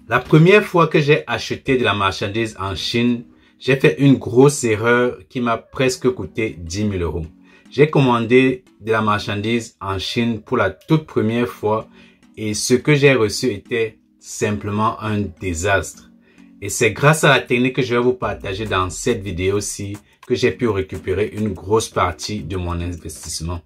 La première fois que j'ai acheté de la marchandise en Chine, j'ai fait une grosse erreur qui m'a presque coûté 10 000 euros. J'ai commandé de la marchandise en Chine pour la toute première fois et ce que j'ai reçu était simplement un désastre. Et c'est grâce à la technique que je vais vous partager dans cette vidéo-ci que j'ai pu récupérer une grosse partie de mon investissement.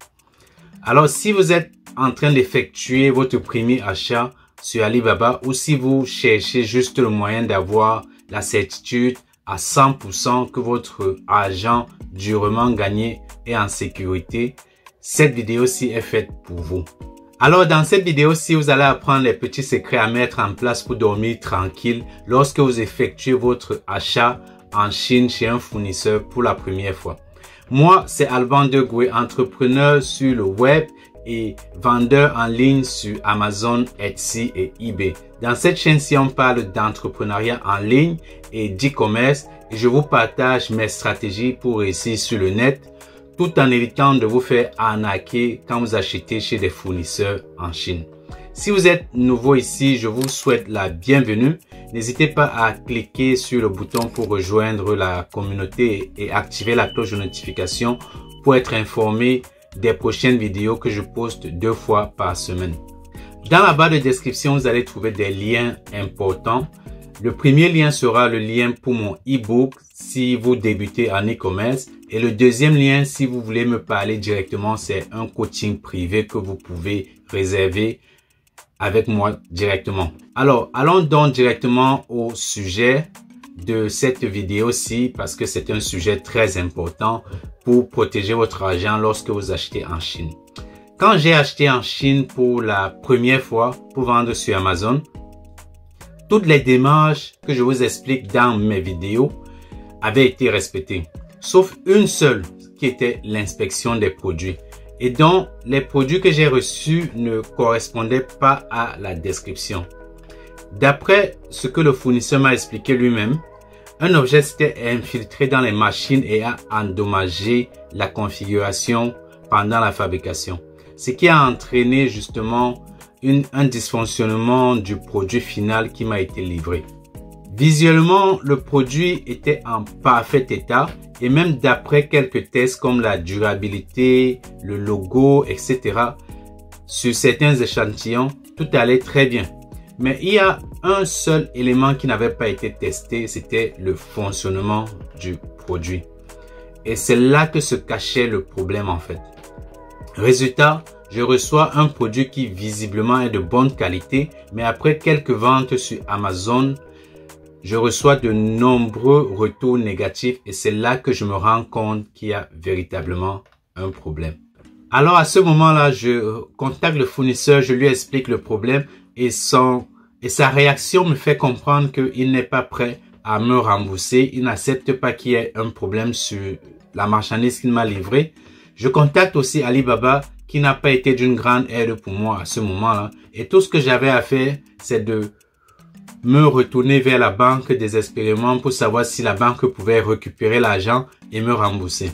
Alors, si vous êtes en train d'effectuer votre premier achat sur Alibaba ou si vous cherchez juste le moyen d'avoir la certitude à 100% que votre argent durement gagné est en sécurité, cette vidéo-ci est faite pour vous. Alors, dans cette vidéo-ci, vous allez apprendre les petits secrets à mettre en place pour dormir tranquille lorsque vous effectuez votre achat en Chine chez un fournisseur pour la première fois. Moi, c'est Alban Degoué, entrepreneur sur le web et vendeur en ligne sur Amazon, Etsy et eBay. Dans cette chaîne-ci, on parle d'entrepreneuriat en ligne et d'e-commerce et je vous partage mes stratégies pour réussir sur le net tout en évitant de vous faire arnaquer quand vous achetez chez des fournisseurs en Chine. Si vous êtes nouveau ici, je vous souhaite la bienvenue. N'hésitez pas à cliquer sur le bouton pour rejoindre la communauté et activer la cloche de notification pour être informé des prochaines vidéos que je poste 2 fois par semaine. Dans la barre de description, vous allez trouver des liens importants. Le premier lien sera le lien pour mon e-book si vous débutez en e-commerce. Et le deuxième lien, si vous voulez me parler directement, c'est un coaching privé que vous pouvez réserver avec moi directement. Alors, allons donc directement au sujet de cette vidéo-ci parce que c'est un sujet très important pour protéger votre argent lorsque vous achetez en Chine. Quand j'ai acheté en Chine pour la première fois pour vendre sur Amazon, toutes les démarches que je vous explique dans mes vidéos avaient été respectées, sauf une seule qui était l'inspection des produits. Et donc, les produits que j'ai reçus ne correspondaient pas à la description. D'après ce que le fournisseur m'a expliqué lui-même, un objet s'était infiltré dans les machines et a endommagé la configuration pendant la fabrication. Ce qui a entraîné justement un dysfonctionnement du produit final qui m'a été livré. Visuellement, le produit était en parfait état et même d'après quelques tests comme la durabilité, le logo, etc. Sur certains échantillons, tout allait très bien. Mais il y a un seul élément qui n'avait pas été testé, c'était le fonctionnement du produit. Et c'est là que se cachait le problème en fait. Résultat, je reçois un produit qui visiblement est de bonne qualité, mais après quelques ventes sur Amazon, je reçois de nombreux retours négatifs et c'est là que je me rends compte qu'il y a véritablement un problème. Alors à ce moment-là, je contacte le fournisseur, je lui explique le problème et sa réaction me fait comprendre qu'il n'est pas prêt à me rembourser. Il n'accepte pas qu'il y ait un problème sur la marchandise qu'il m'a livrée. Je contacte aussi Alibaba qui n'a pas été d'une grande aide pour moi à ce moment-là. Et tout ce que j'avais à faire, c'est de me retourner vers la banque désespérément pour savoir si la banque pouvait récupérer l'argent et me rembourser.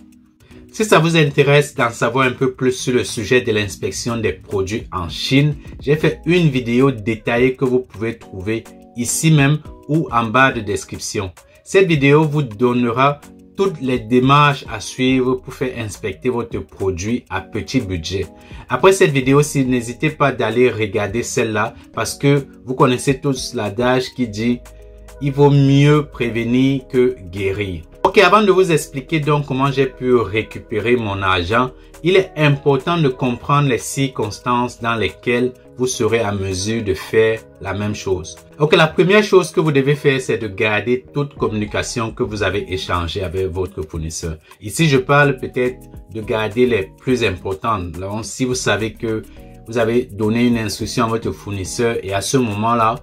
Si ça vous intéresse d'en savoir un peu plus sur le sujet de l'inspection des produits en Chine, j'ai fait une vidéo détaillée que vous pouvez trouver ici même ou en bas de description. Cette vidéo vous donnera toutes les démarches à suivre pour faire inspecter votre produit à petit budget. Après cette vidéo-ci, n'hésitez pas d'aller regarder celle-là parce que vous connaissez tous l'adage qui dit « Il vaut mieux prévenir que guérir ». Ok, avant de vous expliquer donc comment j'ai pu récupérer mon argent, il est important de comprendre les circonstances dans lesquelles vous serez à mesure de faire la même chose. Ok, la première chose que vous devez faire, c'est de garder toute communication que vous avez échangée avec votre fournisseur. Ici, je parle peut-être de garder les plus importantes. Donc, si vous savez que vous avez donné une instruction à votre fournisseur et à ce moment-là,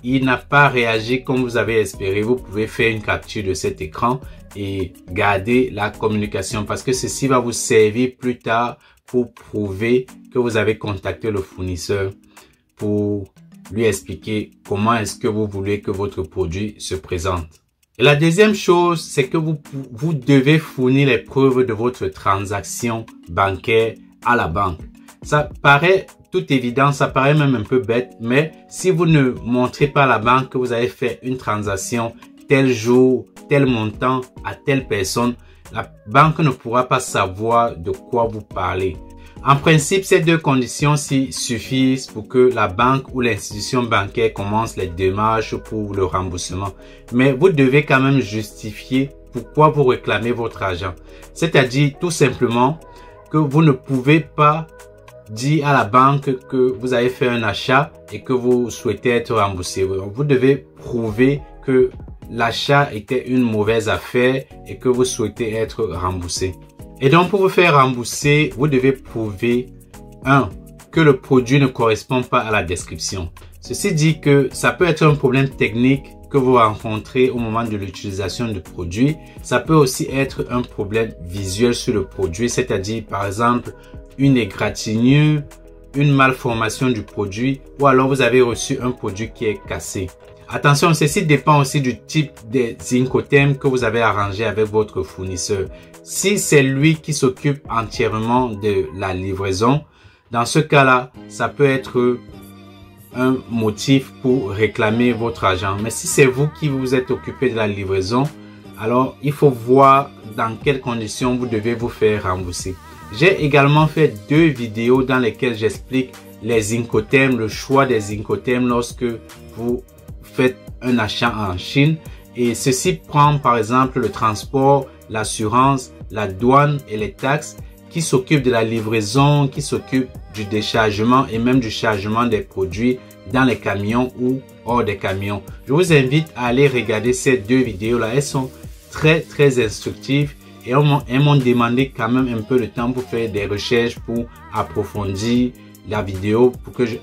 il n'a pas réagi comme vous avez espéré, vous pouvez faire une capture de cet écran et garder la communication parce que ceci va vous servir plus tard pour prouver que vous avez contacté le fournisseur pour lui expliquer comment est-ce que vous voulez que votre produit se présente. Et la deuxième chose, c'est que vous devez fournir les preuves de votre transaction bancaire à la banque. Ça paraît toute évidence, ça paraît même un peu bête, mais si vous ne montrez pas à la banque que vous avez fait une transaction tel jour, tel montant à telle personne, la banque ne pourra pas savoir de quoi vous parlez. En principe, ces deux conditions-ci suffisent pour que la banque ou l'institution bancaire commence les démarches pour le remboursement. Mais vous devez quand même justifier pourquoi vous réclamez votre argent. C'est-à-dire tout simplement que vous ne pouvez pas dire à la banque que vous avez fait un achat et que vous souhaitez être remboursé. Vous devez prouver que l'achat était une mauvaise affaire et que vous souhaitez être remboursé. Et donc, pour vous faire rembourser, vous devez prouver, 1, que le produit ne correspond pas à la description. Ceci dit que ça peut être un problème technique que vous rencontrez au moment de l'utilisation du produit. Ça peut aussi être un problème visuel sur le produit, c'est-à-dire, par exemple, une égratignure, une malformation du produit, ou alors vous avez reçu un produit qui est cassé. Attention, ceci dépend aussi du type des Incoterms que vous avez arrangé avec votre fournisseur. Si c'est lui qui s'occupe entièrement de la livraison, dans ce cas-là, ça peut être un motif pour réclamer votre argent. Mais si c'est vous qui vous êtes occupé de la livraison, alors il faut voir dans quelles conditions vous devez vous faire rembourser. J'ai également fait 2 vidéos dans lesquelles j'explique les Incoterms, le choix des Incoterms lorsque vous faites un achat en Chine. Et ceci prend par exemple le transport, l'assurance, la douane et les taxes, qui s'occupent de la livraison, qui s'occupent du déchargement et même du chargement des produits dans les camions ou hors des camions. Je vous invite à aller regarder ces 2 vidéos là. Elles sont très instructives et elles m'ont demandé quand même un peu de temps pour faire des recherches, pour approfondir la vidéo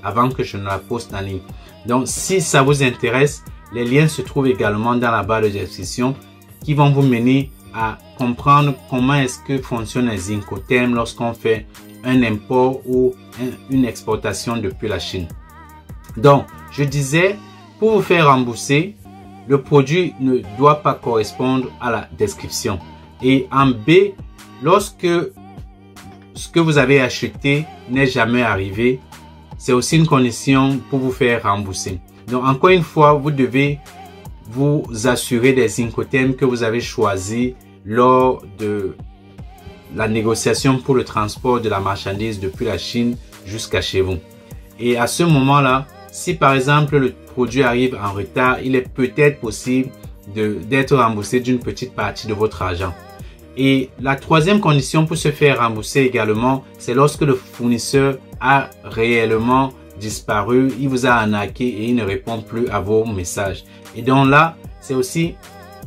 avant que je ne la poste en ligne. Donc si ça vous intéresse, les liens se trouvent également dans la barre de description qui vont vous mener à comprendre comment est-ce que fonctionnent les Incoterms lorsqu'on fait un import ou une exportation depuis la Chine. Donc, je disais, pour vous faire rembourser, le produit ne doit pas correspondre à la description. Et en B, lorsque ce que vous avez acheté n'est jamais arrivé, c'est aussi une condition pour vous faire rembourser. Donc, encore une fois, vous devez vous assurer des Incoterms que vous avez choisis lors de la négociation pour le transport de la marchandise depuis la Chine jusqu'à chez vous. Et à ce moment-là, si par exemple le produit arrive en retard, il est peut-être possible d'être remboursé d'une petite partie de votre argent. Et la 3e condition pour se faire rembourser également, c'est lorsque le fournisseur a réellement disparu, il vous a arnaqué et il ne répond plus à vos messages. Et donc là, c'est aussi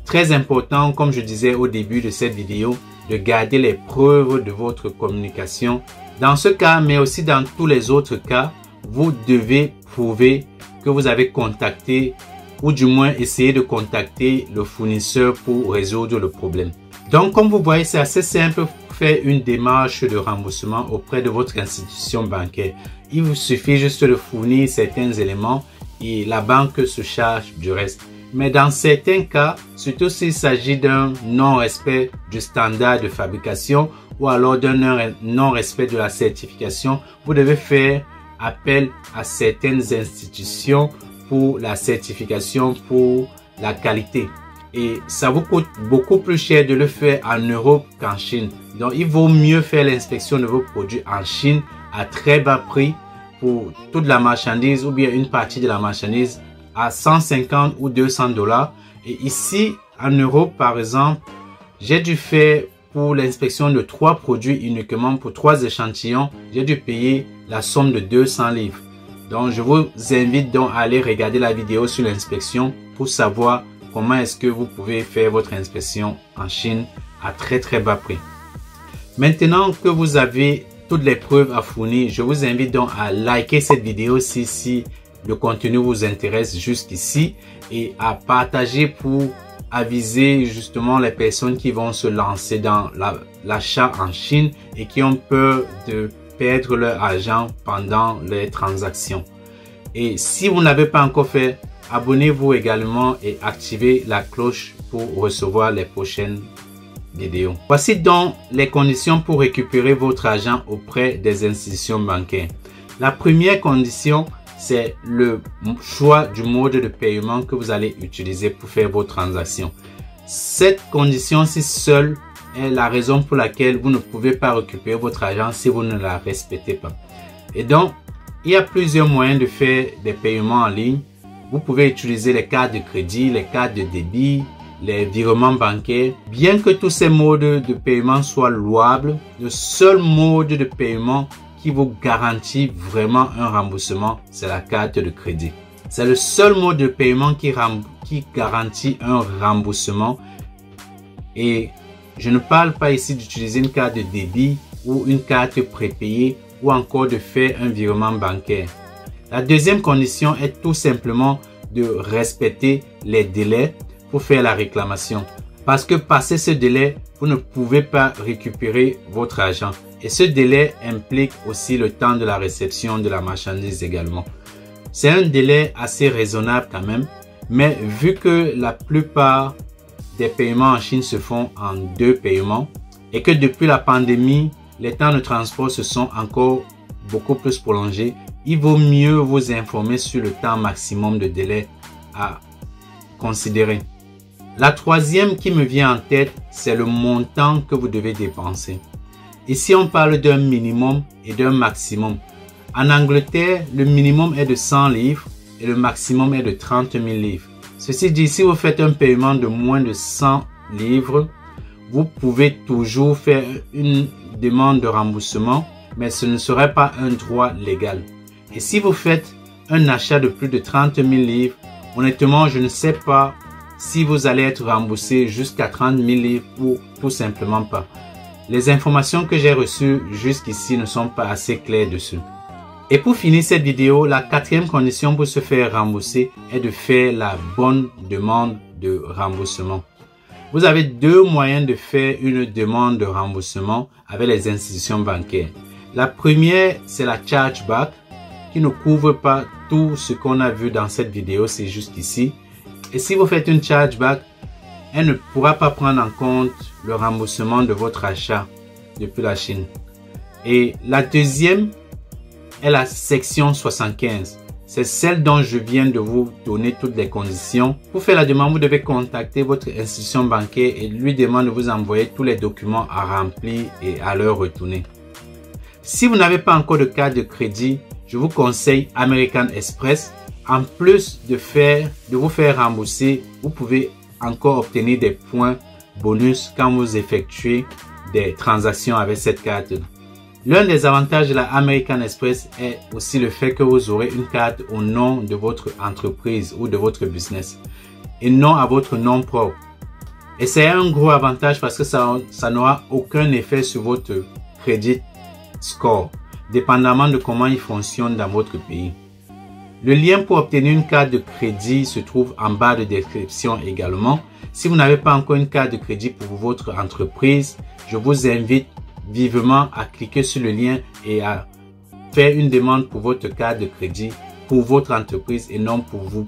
très important, comme je disais au début de cette vidéo, de garder les preuves de votre communication. Dans ce cas, mais aussi dans tous les autres cas, vous devez prouver que vous avez contacté ou du moins essayer de contacter le fournisseur pour résoudre le problème. Donc, comme vous voyez, c'est assez simple pour faire une démarche de remboursement auprès de votre institution bancaire. Il vous suffit juste de fournir certains éléments et la banque se charge du reste. Mais dans certains cas, surtout s'il s'agit d'un non-respect du standard de fabrication ou alors d'un non-respect de la certification, vous devez faire appel à certaines institutions pour la certification, pour la qualité. Et ça vous coûte beaucoup plus cher de le faire en Europe qu'en Chine. Donc, il vaut mieux faire l'inspection de vos produits en Chine à très bas prix pour toute la marchandise ou bien une partie de la marchandise à 150 ou 200 $. Et ici, en Europe, par exemple, j'ai dû faire pour l'inspection de 3 produits uniquement pour 3 échantillons, j'ai dû payer la somme de 200 livres. Donc, je vous invite donc à aller regarder la vidéo sur l'inspection pour savoir comment est-ce que vous pouvez faire votre inspection en Chine à très bas prix. Maintenant que vous avez toutes les preuves à fournir, je vous invite donc à liker cette vidéo si le contenu vous intéresse jusqu'ici et à partager pour aviser justement les personnes qui vont se lancer dans l'achat en Chine et qui ont peur de perdre leur argent pendant les transactions. Et si vous n'avez pas encore fait, abonnez-vous également et activez la cloche pour recevoir les prochaines vidéos. Voici donc les conditions pour récupérer votre argent auprès des institutions bancaires. La première condition, c'est le choix du mode de paiement que vous allez utiliser pour faire vos transactions. Cette condition-ci seule est la raison pour laquelle vous ne pouvez pas récupérer votre argent si vous ne la respectez pas. Et donc, il y a plusieurs moyens de faire des paiements en ligne. Vous pouvez utiliser les cartes de crédit, les cartes de débit, les virements bancaires. Bien que tous ces modes de paiement soient louables, le seul mode de paiement qui vous garantit vraiment un remboursement, c'est la carte de crédit. C'est le seul mode de paiement qui garantit un remboursement. Et je ne parle pas ici d'utiliser une carte de débit ou une carte prépayée ou encore de faire un virement bancaire. La deuxième condition est tout simplement de respecter les délais pour faire la réclamation. Parce que passé ce délai, vous ne pouvez pas récupérer votre argent. Et ce délai implique aussi le temps de la réception de la marchandise également. C'est un délai assez raisonnable quand même. Mais vu que la plupart des paiements en Chine se font en 2 paiements et que depuis la pandémie, les temps de transport se sont encore beaucoup plus prolongés, il vaut mieux vous informer sur le temps maximum de délai à considérer. La troisième qui me vient en tête, c'est le montant que vous devez dépenser. Ici, on parle d'un minimum et d'un maximum. En Angleterre, le minimum est de 100 livres et le maximum est de 30 000 livres. Ceci dit, si vous faites un paiement de moins de 100 livres, vous pouvez toujours faire une demande de remboursement, mais ce ne serait pas un droit légal. Et si vous faites un achat de plus de 30 000 livres, honnêtement, je ne sais pas si vous allez être remboursé jusqu'à 30 000 livres ou tout simplement pas. Les informations que j'ai reçues jusqu'ici ne sont pas assez claires dessus. Et pour finir cette vidéo, la 4e condition pour se faire rembourser est de faire la bonne demande de remboursement. Vous avez 2 moyens de faire une demande de remboursement avec les institutions bancaires. La première, c'est la chargeback qui ne couvre pas tout ce qu'on a vu dans cette vidéo, c'est juste ici. Et si vous faites une chargeback, elle ne pourra pas prendre en compte le remboursement de votre achat depuis la Chine. Et la deuxième est la section 75. C'est celle dont je viens de vous donner toutes les conditions. Pour faire la demande, vous devez contacter votre institution bancaire et lui demander de vous envoyer tous les documents à remplir et à leur retourner. Si vous n'avez pas encore de carte de crédit, je vous conseille American Express. En plus de vous faire rembourser, vous pouvez encore obtenir des points bonus quand vous effectuez des transactions avec cette carte. L'un des avantages de la American Express est aussi le fait que vous aurez une carte au nom de votre entreprise ou de votre business et non à votre nom propre. Et c'est un gros avantage parce que ça n'aura aucun effet sur votre credit score, dépendamment de comment il fonctionne dans votre pays. Le lien pour obtenir une carte de crédit se trouve en bas de description également. Si vous n'avez pas encore une carte de crédit pour votre entreprise, je vous invite vivement à cliquer sur le lien et à faire une demande pour votre carte de crédit pour votre entreprise et non pour vous.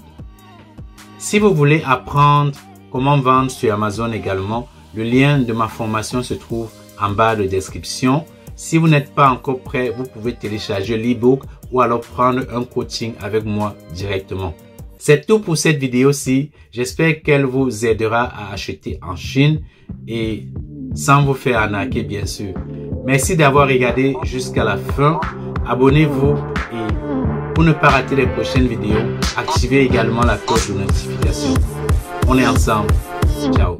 Si vous voulez apprendre comment vendre sur Amazon également, le lien de ma formation se trouve en bas de description. Si vous n'êtes pas encore prêt, vous pouvez télécharger l'ebook ou alors prendre un coaching avec moi directement. C'est tout pour cette vidéo-ci. J'espère qu'elle vous aidera à acheter en Chine et sans vous faire arnaquer bien sûr. Merci d'avoir regardé jusqu'à la fin. Abonnez-vous et pour ne pas rater les prochaines vidéos, activez également la cloche de notification. On est ensemble. Ciao.